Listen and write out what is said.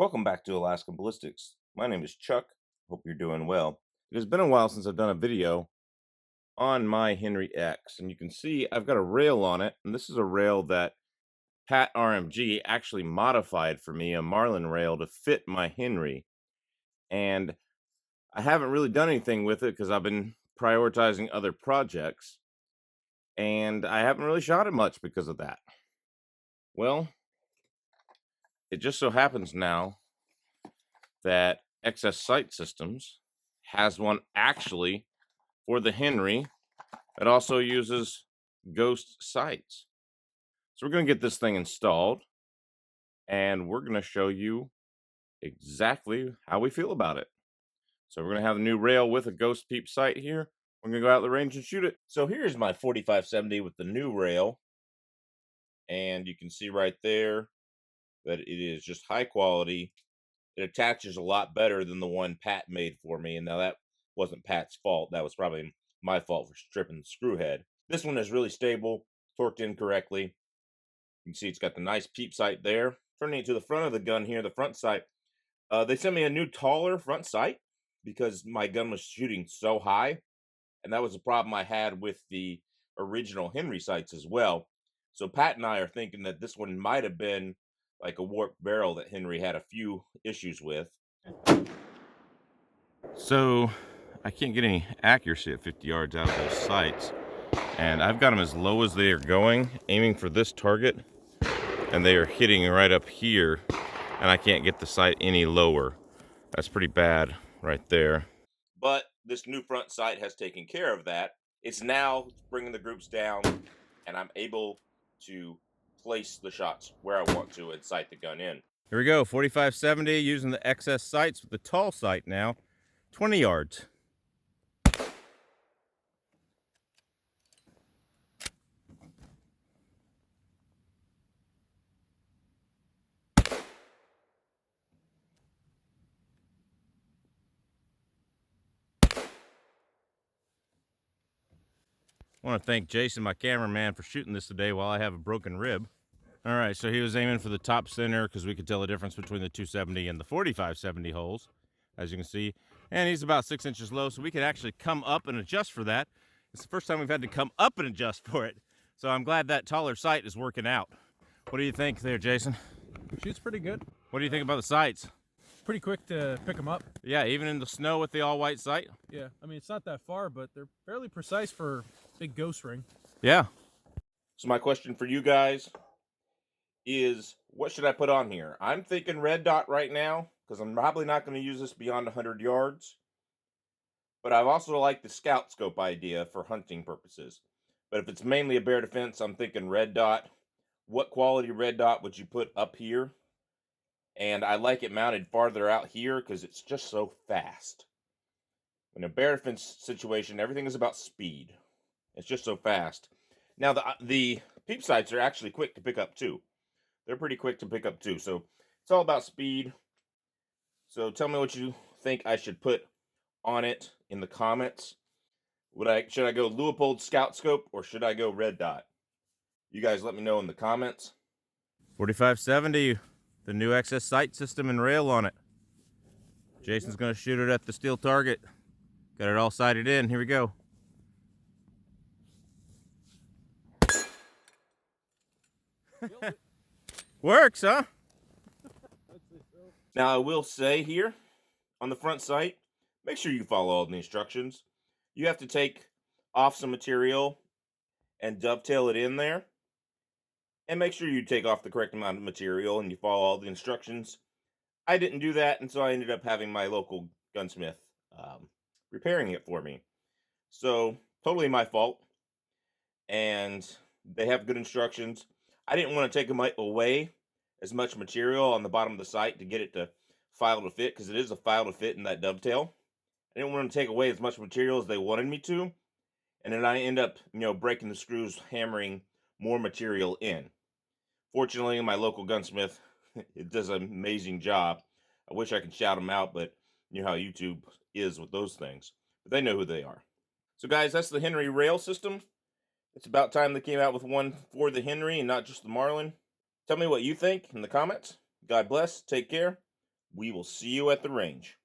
Welcome back to Alaskan Ballistics. My name is Chuck. Hope you're doing well. It has been a while since I've done a video on my Henry X, and you can see I've got a rail on it, and this is a rail that Pat RMG actually modified for me, a Marlin rail to fit my Henry. And I haven't really done anything with it because I've been prioritizing other projects, and I haven't really shot it much because of that. Well, it just so happens now that Sight Systems has one actually for the Henry that also uses ghost sights. So we're going to get this thing installed, and we're going to show you exactly how we feel about it. So we're going to have a new rail with a ghost peep sight here. We're going to go out the range and shoot it. So here's my 4570 with the new rail, and you can see right there that it is just high quality. It attaches a lot better than the one Pat made for me. And now that wasn't Pat's fault. That was probably my fault for stripping the screw head. This one is really stable, torqued in correctly. You can see it's got the nice peep sight there. Turning it to the front of the gun here, the front sight. They sent me a new taller front sight because my gun was shooting so high. And that was a problem I had with the original Henry sights as well. So Pat and I are thinking that this one might have been like a warped barrel that Henry had a few issues with. So I can't get any accuracy at 50 yards out of those sights. And I've got them as low as they are going, aiming for this target. And they are hitting right up here. And I can't get the sight any lower. That's pretty bad right there. But this new front sight has taken care of that. It's now bringing the groups down, and I'm able to place the shots where I want to and sight the gun in. Here we go, 4570 using the XS sights with the tall sight now, 20 yards. I want to thank Jason, my cameraman, for shooting this today while I have a broken rib. All right, so he was aiming for the top center because we could tell the difference between the 270 and the 4570 holes, as you can see. And he's about 6 inches low, so we could actually come up and adjust for that. It's the first time we've had to come up and adjust for it. So I'm glad that taller sight is working out. What do you think there, Jason? Shoots pretty good. What do you think about the sights? Pretty quick to pick them up. Yeah, even in the snow with the all-white sight? Yeah, I mean, it's not that far, but they're fairly precise for big ghost ring. Yeah. So my question for you guys is, what should I put on here? I'm thinking red dot right now, because I'm probably not going to use this beyond 100 yards. But I've also liked the scout scope idea for hunting purposes. But if it's mainly a bear defense, I'm thinking red dot. What quality red dot would you put up here? And I like it mounted farther out here because it's just so fast. In a bear defense situation, everything is about speed. It's just so fast. Now, the peep sights are actually quick to pick up too. They're pretty quick to pick up too. So it's all about speed. So tell me what you think I should put on it in the comments. Should I go Leupold Scout Scope or should I go red dot? You guys let me know in the comments. 4570, the new XS sight system and rail on it. Jason's going to shoot it at the steel target. Got it all sighted in. Here we go. Works, huh? Now I will say here on the front sight, make sure you follow all the instructions. You have to take off some material and dovetail it in there. And make sure you take off the correct amount of material and you follow all the instructions. I didn't do that, and so I ended up having my local gunsmith repairing it for me. So totally my fault. And they have good instructions. I didn't want to take away as much material on the bottom of the sight to get it to file to fit, because it is a file to fit in that dovetail. I didn't want to take away as much material as they wanted me to, and then I end up, breaking the screws, hammering more material in. Fortunately, my local gunsmith, it does an amazing job. I wish I could shout them out, but you know how YouTube is with those things. But they know who they are. So guys, that's the Henry rail system. It's about time they came out with one for the Henry and not just the Marlin. Tell me what you think in the comments. God bless. Take care. We will see you at the range.